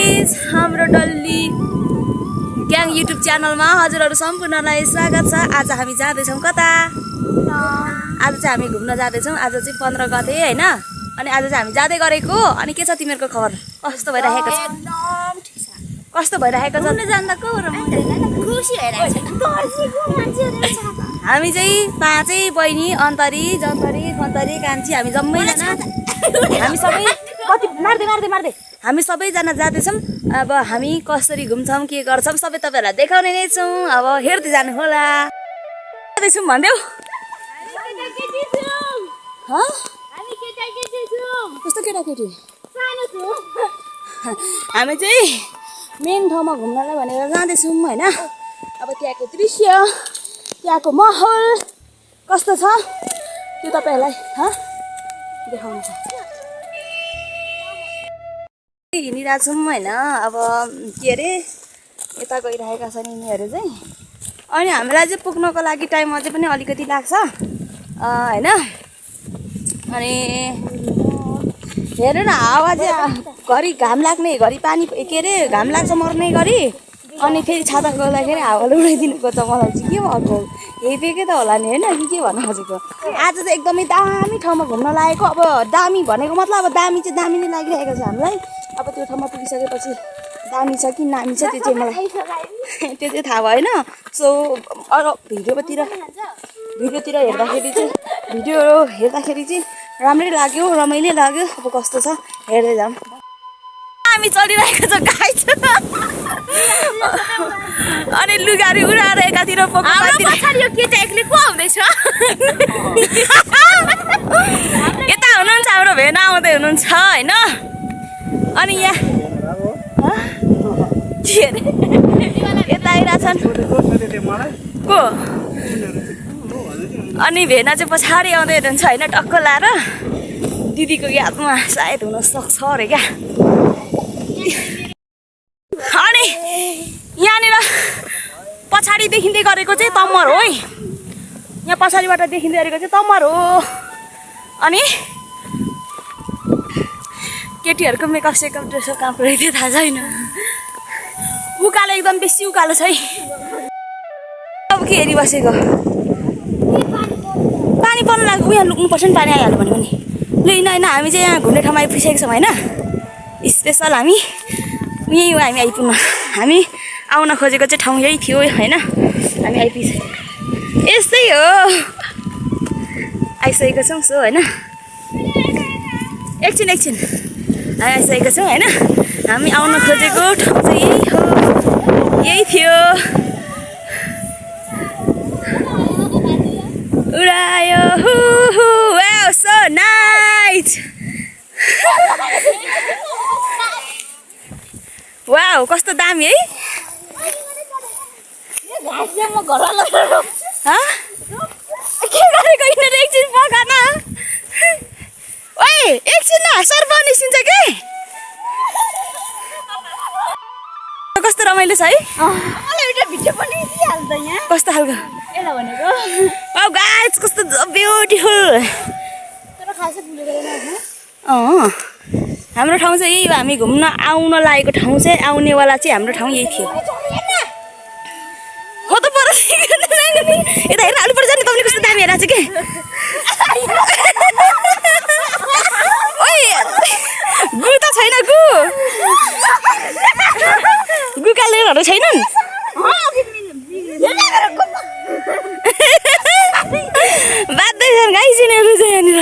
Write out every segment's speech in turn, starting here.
Guys, हाम्रो डल्ली gang YouTube च्यानलमा हजुरहरू सम्पूर्णलाई स्वागत छ। आज हामी जाँदैछौँ कता? आज चाहिँ हामी घुम्न जाँदैछौँ। आज चाहिँ 15 गते हैन। अनि आज चाहिँ हामी जाँदै गरेको। अनि के छ तिमीहरूको खबर? कस्तो भइरहेको छ? कस्तो भइरहेको छ? घुम्न जाँदाको र खुसी भइरहेको छ। हामी चाहिँ पाँचै बहिनी अन्तरी जन्तरी खन्तरी कान्छी हामी जम्मैजना हामी सबै कति मार्दै हामी सबैजना जाँदैछौँ। अब हामी कसरी घुम्छौँ के गर्छौँ सबै तपाईँहरूलाई देखाउने नै छौँ। अब हेर्दै जानु होला। जाँदैछौँ भन्देऊ कस्तो केटाकेटी हामी चाहिँ मेन ठाउँमा घुम्नलाई भनेर जाँदैछौँ होइन। अब त्यहाँको दृश्य त्यहाँको माहौल कस्तो छ त्यो तपाईँहरूलाई देखाउनु छ। हिँडिरहेको छौँ होइन। अब के अरे यता गइरहेका छन् यिनीहरू चाहिँ। अनि हामीलाई चाहिँ पुग्नको लागि टाइम अझै पनि अलिकति लाग्छ होइन। अनि हेर न हावा चाहिँ घरि घाम लाग्ने घरि पानी के अरे घाम लाग्छ मर्ने गरी अनि फेरि छाता खोल्दाखेरि हावाले उडाइदिनु खोज्छ। मलाई चाहिँ के भएको हेपेकै त होला नि होइन कि के भन्नु खोजेको। आज चाहिँ एकदमै दामी ठाउँमा घुम्न लागेको। अब दामी भनेको मतलब अब दामी चाहिँ दामी नै लागिरहेको छ हामीलाई। अब त्यो ठाउँमा पुगिसकेपछि दामी छ कि नामी छ त्यो चाहिँ मलाई त्यो चाहिँ थाहा भएन। सो अरू भिडियोतिर हेर्दाखेरि चाहिँ राम्रै लाग्यो रमाइलो लाग्यो। अब कस्तो छ हेर्दै जाऊँ। हामी चलिरहेको छ गाई छ अनि लुगाहरू उडाएर एकातिर यता हुनुहुन्छ हाम्रो भेना आउँदै हुनुहुन्छ होइन। अनि यहाँ के अरे यता आइरहेछन् को अनि भेना चाहिँ पछाडि आउँदै हुनुहुन्छ होइन टक्क लाएर। दिदीको यादमा सायद हुन सक्छ अरे क्या। अनि यहाँनिर पछाडि देखिँदै गरेको चाहिँ तम्मर हो है। यहाँ पछाडिबाट देखिँदै गरेको चाहिँ तम्मर हो। अनि केटीहरूको मेकअप सेकअप ड्रेसअप कहाँ पुऱ्याइदियो थाहा छैन। उकालो एकदम बेसी उकालो छ है। अब के हेरिबसेको पानी पर्नु लाग्यो। यहाँ लुक्नुपर्छ नि पानी आइहाल्यो भने पनि। ल होइन हामी चाहिँ यहाँ घुम्ने ठाउँमा आइपुगेको छौँ होइन। स्पेसल हामी यहीँ हो हामी आइपुग्न। हामी आउन खोजेको चाहिँ ठाउँ यही थियो होइन। हामी आइपुग्छौँ यस्तै हो आइसकेको छौँ। सो होइन एकछिन हामी आइसकेको छौँ होइन। हामी आउन खोजेको ठाउँ चाहिँ यही हो यही थियो। उडायो वाउ सो नाइस वाउ कस्तो दामी है। के गरेको यिनीहरू एकछिन पकान ओए एकछिन न सर्फ निस्किन्छ के कस्तो रमाइलो छ है। कस्तो खालको वाउ गाइस कस्तो ब्युटिफुल। हाम्रो ठाउँ चाहिँ यही हो। हामी घुम्न आउन लागेको ठाउँ चाहिँ आउनेवाला चाहिँ हाम्रो ठाउँ यही थियो। म त पर यता हेर अलि पर जाने तपाईँले कस्तो दामी हेरेको छ कि गु त छैन गु कालेरहरू छैनन्। बाध्दैछन् गाई चिनेहरू चाहिँ यहाँनिर।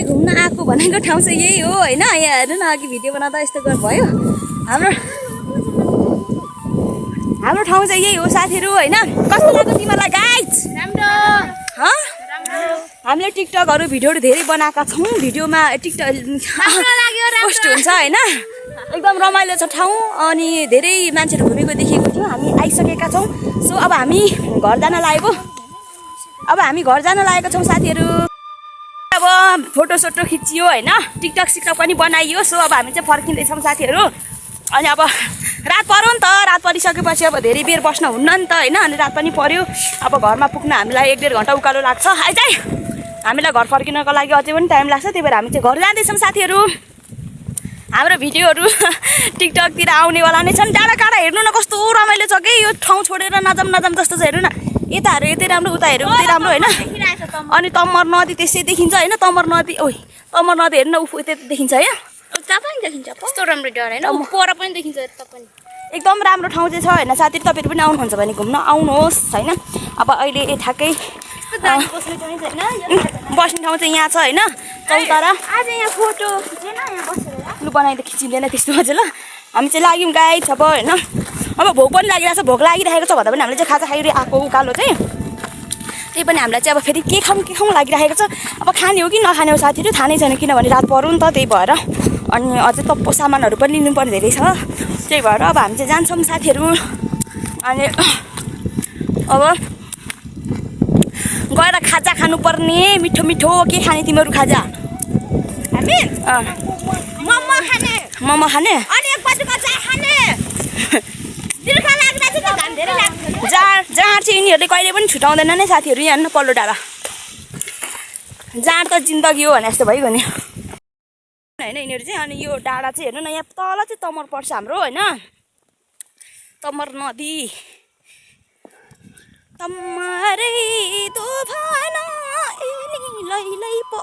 घुम्न आएको भनेको ठाउँ चाहिँ यही हो होइन। यहाँ हेर्नु न अघि भिडियो बनाउँदा यस्तो भयो। हाम्रो ठाउँ चाहिँ यही हो साथीहरू होइन। कस्तो लाग्यो तिमीलाई गाइज? राम्रो। हामीले टिकटकहरू भिडियोहरू धेरै बनाएका छौँ। भिडियोमा टिकटक पोस्ट हुन्छ होइन। एकदम रमाइलो छ ठाउँ। अनि धेरै मान्छेहरू घुमेको देखेको थियो। हामी आइसकेका छौँ। सो अब हामी घर जान लागेको छौँ साथीहरू। फोटोसोटो खिचियो होइन टिकटक सिकटक पनि बनाइयो सो अब हामी चाहिँ फर्किँदैछौँ साथीहरू अनि अब रात पर्यो नि त रात परिसकेपछि अब धेरै बेर बस्न हुन्न नि त होइन अनि रात पनि पर्यो अब घरमा पुग्न हामीलाई 1-1.5 घन्टा उकालो लाग्छ आइज हामीलाई घर फर्किनको लागि अझै पनि टाइम लाग्छ त्यही भएर हामी चाहिँ घर जाँदैछौँ साथीहरू हाम्रो भिडियोहरू टिकटकतिर आउनेवाला नै छन् डाँडा काँडा हेर्नु न कस्तो रमाइलो छ कि यो ठाउँ छोडेर नजाम जस्तो छ हेर्नु न यताहरू यतै राम्रो उताहरू उतै राम्रो होइन अनि तम्मर नदी त्यसै देखिन्छ होइन तम्मर नदी हेर्नु न उफु त्यता देखिन्छ है कस्तो राम्रो डर होइन पर पनि देखिन्छ यता पनि एकदम राम्रो ठाउँ चाहिँ छ होइन साथीहरू तपाईँहरू पनि आउनुहुन्छ भने घुम्न आउनुहोस् होइन अब अहिले ठ्याक्कै बस्ने ठाउँ चाहिँ यहाँ छ होइन चौतारा आज यहाँ फोटो खिचेन यहाँ बसेर लु बनाइदिए खिचिँदैन त्यस्तो अझै ल हामी चाहिँ लाग्यौँ गाइड अब होइन अब भोक पनि लागिरहेको छ भोक लागिरहेको छ भन्दा पनि हामीले चाहिँ खाजा खाइरहे आएको उकालो चाहिँ त्यही पनि हामीलाई चाहिँ अब फेरि के खाउँ लागिरहेको छ अब खाने हो कि नखाने हो साथीहरू थाहा नै छैन किनभने रात पर्यो नि त त्यही भएर अनि अझै त सामानहरू पनि लिनुपर्ने धेरै छ त्यही भएर अब हामी चाहिँ जान्छौँ साथीहरू अनि अब गएर खाजा खानुपर्ने मिठो मिठो के खाने तिमीहरू खाजा हामी मोमो खाने अनि एकपछि कच्चा खाने तिर्खा लाग्दा चाहिँ घाम धेरै लाग्छ जाँड चाहिँ यिनीहरूले कहिले पनि छुटाउँदैन नै साथीहरू यहाँ न पल्लो डाँडा जाँड त जिन्दगी हो भने जस्तो भइगयो नि होइन यिनीहरू चाहिँ अनि यो डाँडा चाहिँ हेर्नु न यहाँ तल चाहिँ तमर पर्छ हाम्रो होइन तमर नदी तमरै तोफान लैलै पो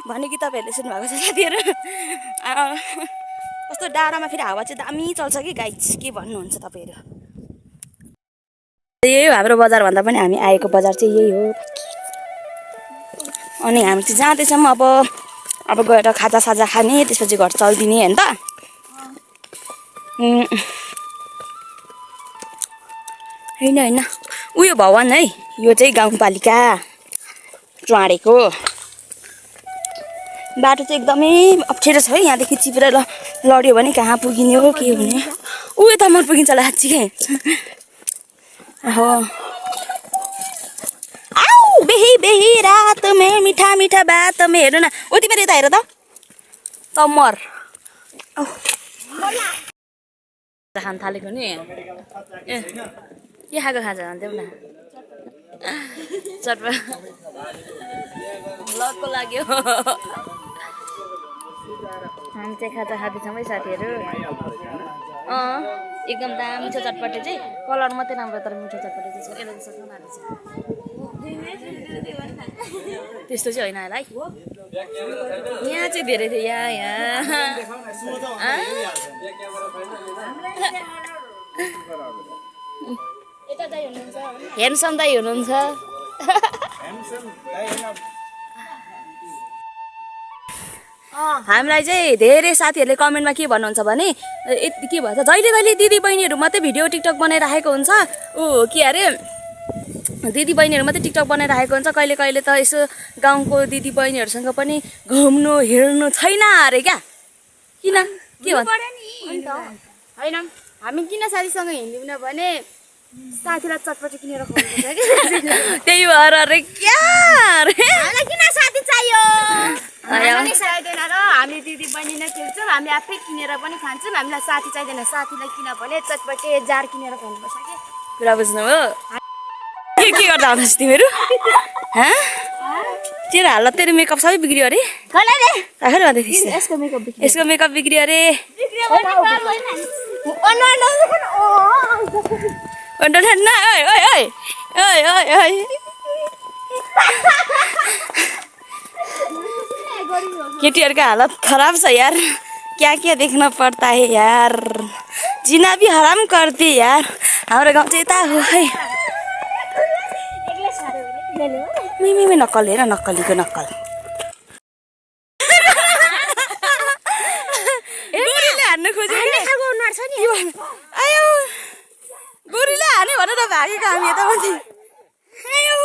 भने कि तपाईँहरूले सुन्नुभएको छ साथीहरू कस्तो डाँडामा फेरि हावा चाहिँ दामी चल्छ कि गाइज के भन्नुहुन्छ तपाईँहरू यही हो हाम्रो बजार भन्दा पनि हामी आएको बजार चाहिँ यही हो अनि हामी चाहिँ जाँदैछौँ अब गएर खाजा साजा खाने त्यसपछि घर चल्दिने होइन त होइन उयो भवन है यो चाहिँ गाउँपालिका चुहाडेको बाटो चाहिँ एकदमै अप्ठ्यारो छ है यहाँदेखि चिपेर लड्यो भने कहाँ पुगिने हो के हुने उयो त मन पुगिन्छ होला साँच्चीकै हो आउ बेही रात में मिठा मिठा बात में हेर्नु न ओ तिमीहरू यता हेर त तमर खान थालेको नि ए के खाएको खाजा भन्थ्यौ न चटपट लगको लाग्यो हामी चाहिँ खाजा खाँदैछौँ है साथीहरू एकदम दामी छ चटपटे चाहिँ कलर मात्रै राम्रो तर मिठो चटपटे चाहिँ छ यसलाई सक्नु भएको छ त्यस्तो चाहिँ होइन होला है यहाँ चाहिँ धेरै थियो यहाँ ह्यान्डसम दाइ हुनुहुन्छ हामीलाई चाहिँ धेरै साथीहरूले कमेन्टमा के भन्नुहुन्छ भने के भन्छ जहिले दिदी बहिनीहरू मात्रै भिडियो टिकटक बनाइराखेको हुन्छ ऊ के अरे दिदी बहिनीहरू मात्रै टिकटक बनाइराखेको हुन्छ कहिले कहिले त यसो गाउँको दिदी बहिनीहरूसँग पनि घुम्नु हिँड्नु छैन अरे क्या किन के भन्छ होइन हामी किन साथीसँग हिँड्दिनँ भने साथीलाई चटपटी किनेर खुवाउनुपर्छ कि त्यही भएर अरे क्या हामीलाई किन साथी चाहियो हामीलाई चाहिँदैन र हामी दिदी बहिनी नै खेल्छौँ हामी आफै किनेर पनि खान्छौँ हामीलाई साथी चाहिँदैन साथीलाई किनभने चटपटे जार किनेर खुवाउनुपर्छ कि कुरा बुझ्नु हो के गर्दा आउँदैछ तिमीहरू तेरो हालत तेरो मेकअप सबै बिग्रियो अरे राखेर भन्दै थिइस् यसको मेकअप बिग्रियो अरे केटीहरूको हालत खराब छ यार क्या क्या देखना पड़ता है यार जीना भी हराम करती यार हाम्रो गाउँ चाहिँ यता हो है मिमी नक्कल हेर नक्कलीको नक्कल गोरीले हान्नु खोज्यो आयो गोरीले हाने भनेर भागेको हामी यता माथि आयो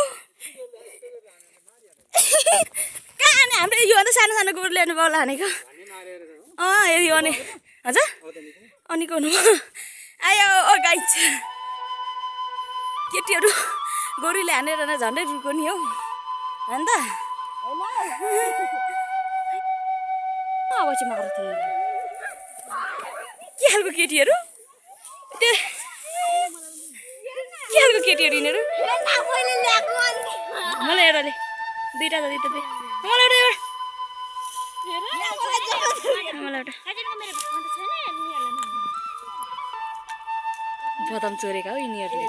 कहाँ हाने हाम्रो यो अन्त सानो सानो गोरुले हाने बाउला हानेको यो अनि हजुर अनि कोनु आयो ओ गाइज केटीहरू गोरुले हानेर झन्डै रुको नि हौ होइन त अब चाहिँ माग्नु थियो के खालको केटीहरू त्यो के खालको केटीहरू यिनीहरू मलाई एउटा ले दुईवटा छ दुईवटा दे मलाई एउटा मलाई एउटा बदाम चोरेका हो यिनीहरूले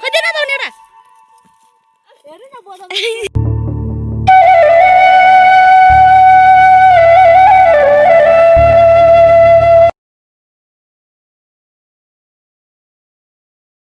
खोइ दिएन त उनीहरू